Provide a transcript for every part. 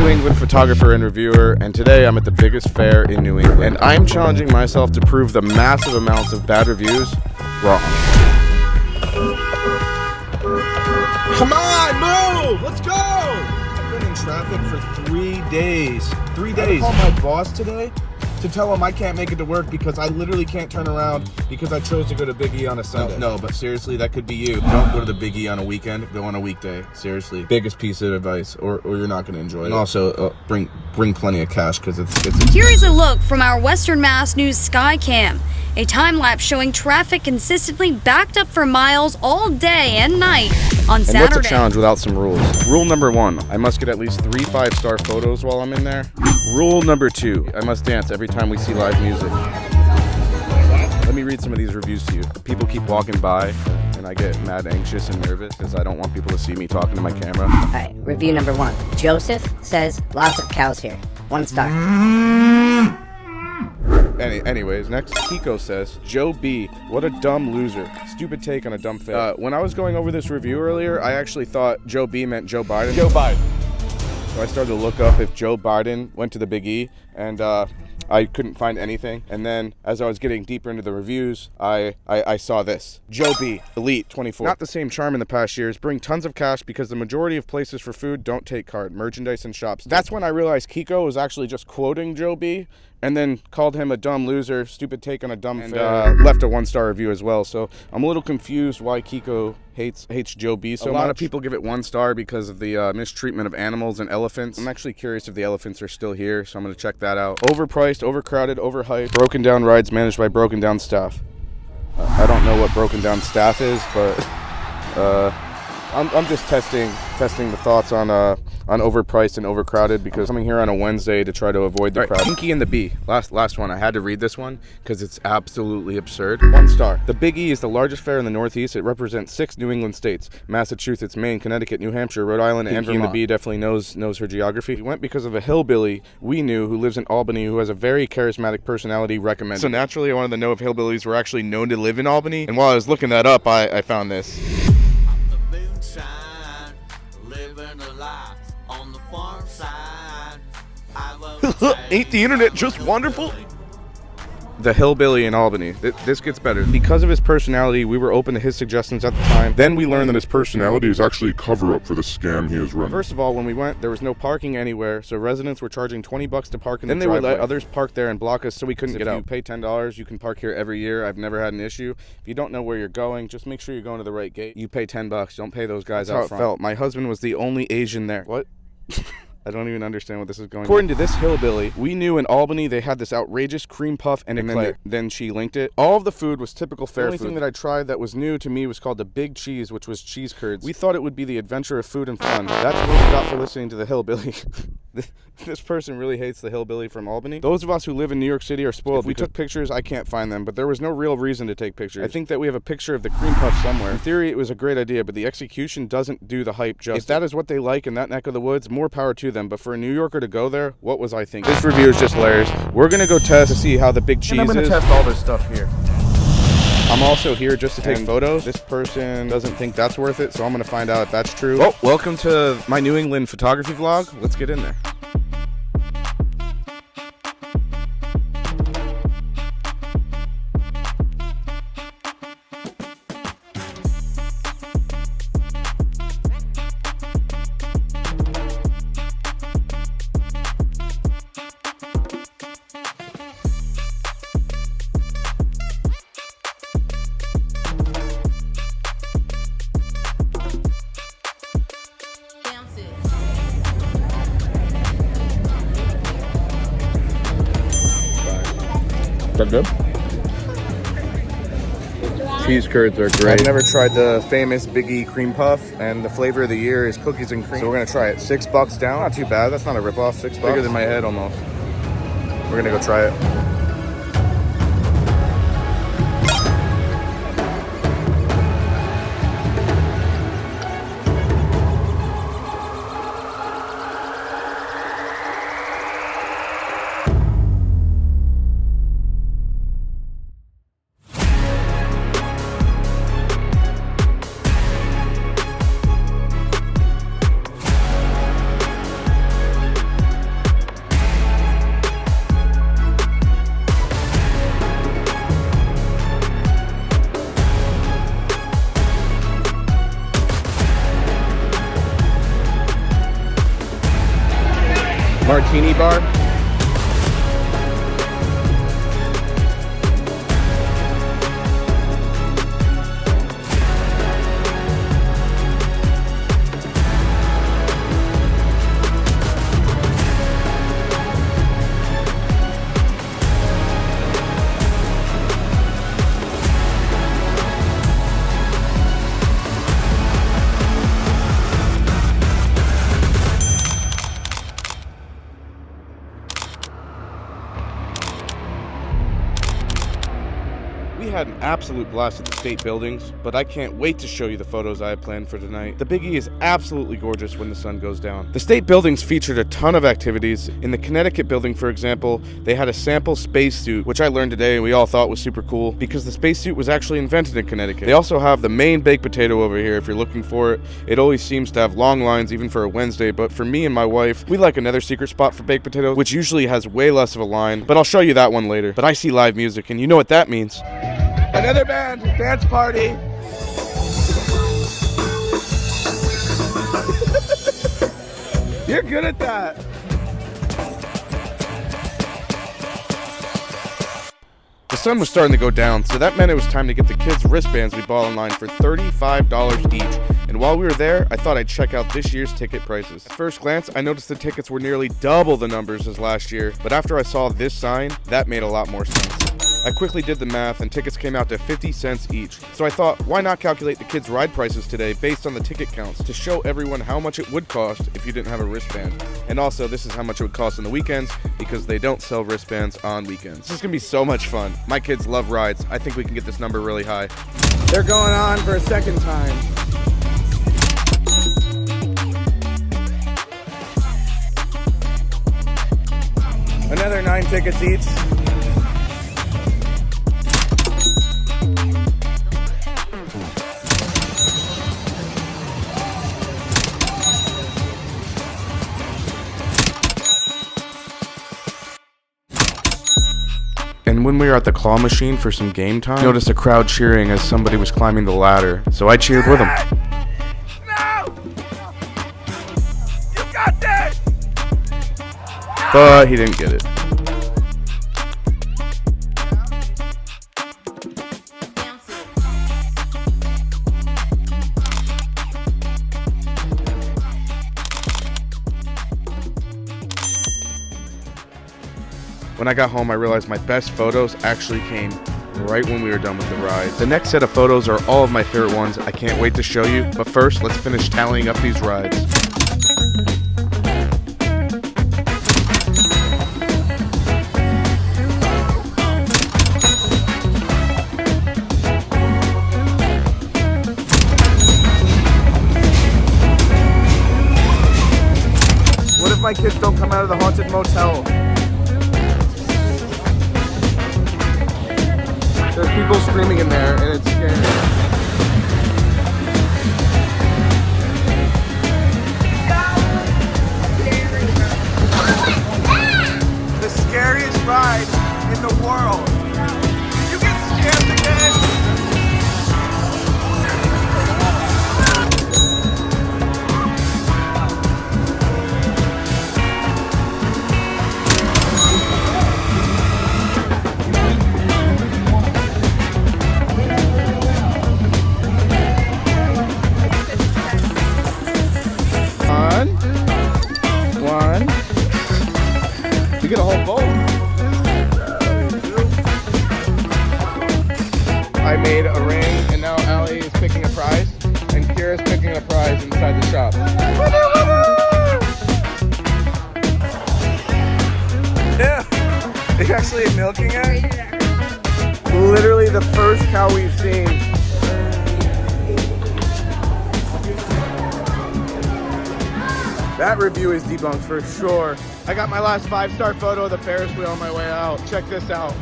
New England photographer and reviewer, and today I'm at the biggest fair in New England, and I'm challenging myself to prove the massive amounts of bad reviews wrong. Come on, move! Let's go! I've been in traffic for 3 days. 3 days. I called my boss today to tell him I can't make it to work because I literally can't turn around because I chose to go to Big E on a Sunday. No, but seriously, that could be you. Don't go to the Big E on a weekend. Go on a weekday. Seriously. Biggest piece of advice, or you're not going to enjoy it. And also, bring plenty of cash because it's Here is a look from our Western Mass News Skycam. A time-lapse showing traffic consistently backed up for miles all day and night on Saturday. And what's a challenge without some rules? Rule number 1, I must get at least 3 5-star photos while I'm in there. Rule number 2, I must dance every time we see live music. Let me read some of these reviews to you. People keep walking by, and I get mad anxious and nervous because I don't want people to see me talking to my camera. All right, review number 1. Joseph says, lots of cows here. 1 star. Anyways, next, Kiko says, Joe B, what a dumb loser. Stupid take on a dumb thing. When I was going over this review earlier, I actually thought Joe B meant Joe Biden. Joe Biden. So I started to look up if Joe Biden went to the Big E, and I couldn't find anything. And then, as I was getting deeper into the reviews, I saw this. Joe B, Elite 24. Not the same charm in the past years. Bring tons of cash because the majority of places for food don't take card. Merchandise and shops. That's when I realized Kiko was actually just quoting Joe B, and then called him a dumb loser, stupid take on a dumb thing, and left a 1-star review as well. So I'm a little confused why Kiko hates Joe B so much. A lot of people give it 1 star because of the mistreatment of animals and elephants. I'm actually curious if the elephants are still here, so I'm going to check that out. Overpriced, overcrowded, overhyped, broken down rides managed by broken down staff. I don't know what broken down staff is, but I'm just testing the thoughts on overpriced and overcrowded because I'm coming here on a Wednesday to try to avoid the crowd. Pinky and the Bee. Last one. I had to read this one because it's absolutely absurd. 1 star. The Big E is the largest fair in the Northeast. It represents 6 New England states: Massachusetts, Maine, Connecticut, New Hampshire, Rhode Island, and Vermont. Pinky and the Bee definitely knows her geography. We went because of a hillbilly we knew who lives in Albany who has a very charismatic personality. Recommended. So naturally, I wanted to know if hillbillies were actually known to live in Albany. And while I was looking that up, I found this. Ain't the internet just wonderful? The hillbilly in Albany. This gets better. Because of his personality, we were open to his suggestions at the time. Then we learned that his personality is actually a cover-up for the scam he is running. First of all, when we went, there was no parking anywhere, so residents were charging $20 to park in the driveway. Then they would let others park there and block us so we couldn't get out. If you pay $10, you can park here every year. I've never had an issue. If you don't know where you're going, just make sure you're going to the right gate. You pay $10. Don't pay those guys out front. That's how it felt. My husband was the only Asian there. What? I don't even understand what this is going on. According to this hillbilly, we knew in Albany they had this outrageous cream puff and then she linked it. All of the food was typical fair food. The only thing that I tried that was new to me was called the Big Cheese, which was cheese curds. We thought it would be the adventure of food and fun. That's what we got for listening to the hillbilly. This person really hates the hillbilly from Albany. Those of us who live in New York City are spoiled. If we took pictures, I can't find them, but there was no real reason to take pictures. I think that we have a picture of the cream puff somewhere. In theory, it was a great idea, but the execution doesn't do the hype justice. If that is what they like in that neck of the woods, more power to them, but for a New Yorker to go there, what was I thinking? This review is just layers. We're gonna go test to see how the Big Cheese is. And I'm gonna test all this stuff here. I'm also here just to take photos. This person doesn't think that's worth it, so I'm gonna find out if that's true. Oh, welcome to my New England photography vlog. Let's get in there. Is that good? Cheese curds are great. I've never tried the famous Big E cream puff, and the flavor of the year is cookies and cream. So we're gonna try it. $6 down. Not too bad. That's not a ripoff. $6. Bigger than my head almost. We're gonna go try it. Martini bar. We had an absolute blast at the state buildings, but I can't wait to show you the photos I have planned for tonight. The Big E is absolutely gorgeous when the sun goes down. The state buildings featured a ton of activities. In the Connecticut building, for example, they had a sample spacesuit, which I learned today and we all thought was super cool because the spacesuit was actually invented in Connecticut. They also have the main baked potato over here if you're looking for it. It always seems to have long lines even for a Wednesday, but for me and my wife, we like another secret spot for baked potatoes, which usually has way less of a line, but I'll show you that one later. But I see live music and you know what that means. Another band, dance party. You're good at that. The sun was starting to go down, so that meant it was time to get the kids' wristbands we bought online for $35 each. And while we were there, I thought I'd check out this year's ticket prices. At first glance, I noticed the tickets were nearly double the numbers as last year, but after I saw this sign, that made a lot more sense. I quickly did the math and tickets came out to 50 cents each. So I thought, why not calculate the kids' ride prices today based on the ticket counts to show everyone how much it would cost if you didn't have a wristband. And also, this is how much it would cost on the weekends because they don't sell wristbands on weekends. This is gonna be so much fun. My kids love rides. I think we can get this number really high. They're going on for a second time. Another 9 tickets each. And when we were at the claw machine for some game time, I noticed a crowd cheering as somebody was climbing the ladder, so I cheered with them. No! You got this! But he didn't get it. When I got home, I realized my best photos actually came right when we were done with the ride. The next set of photos are all of my favorite ones. I can't wait to show you, but first, let's finish tallying up these rides. What if my kids don't come out of the haunted motel? There's people screaming in there and it's scary. The scariest ride in the world. Did you get scared again? You get a whole bowl. I made a ring, and now Allie is picking a prize, and Kira's picking a prize inside the shop. Yeah, they're actually milking it. Literally the first cow we've seen. That review is debunked for sure. I got my last 5-star photo of the Ferris wheel on my way out. Check this out.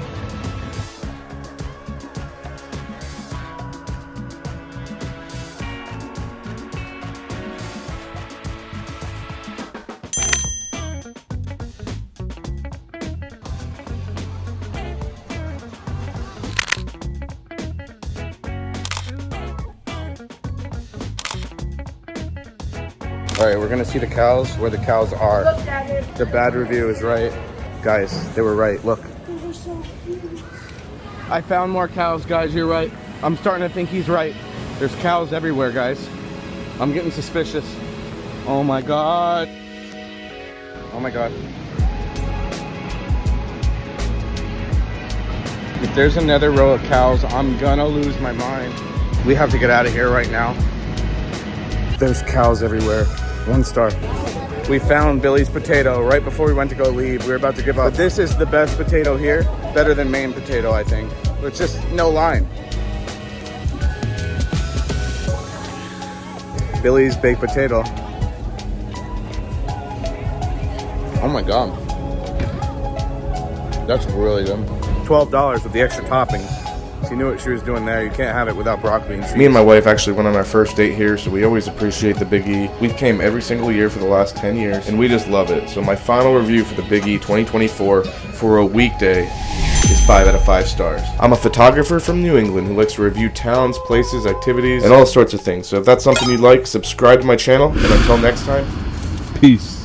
All Alright, we're gonna see the cows where the cows are. The bad review is right. Guys, they were right. Look. I found more cows, guys. You're right. I'm starting to think he's right. There's cows everywhere, guys. I'm getting suspicious. Oh my god. Oh my god. If there's another row of cows, I'm gonna lose my mind. We have to get out of here right now. There's cows everywhere. 1 star. We found Billy's potato right before we went to go leave. We were about to give up. But this is the best potato here. Better than Maine potato, I think. It's just no line. Billy's baked potato. Oh my god. That's really good. $12 with the extra toppings. She knew what she was doing there. You can't have it without broccoli and cheese. Me and my wife actually went on our first date here, so we always appreciate the Big E. We've came every single year for the last 10 years, and we just love it. So my final review for the Big E 2024 for a weekday is 5 out of 5 stars. I'm a photographer from New England who likes to review towns, places, activities, and all sorts of things. So if that's something you like, subscribe to my channel, and until next time, peace.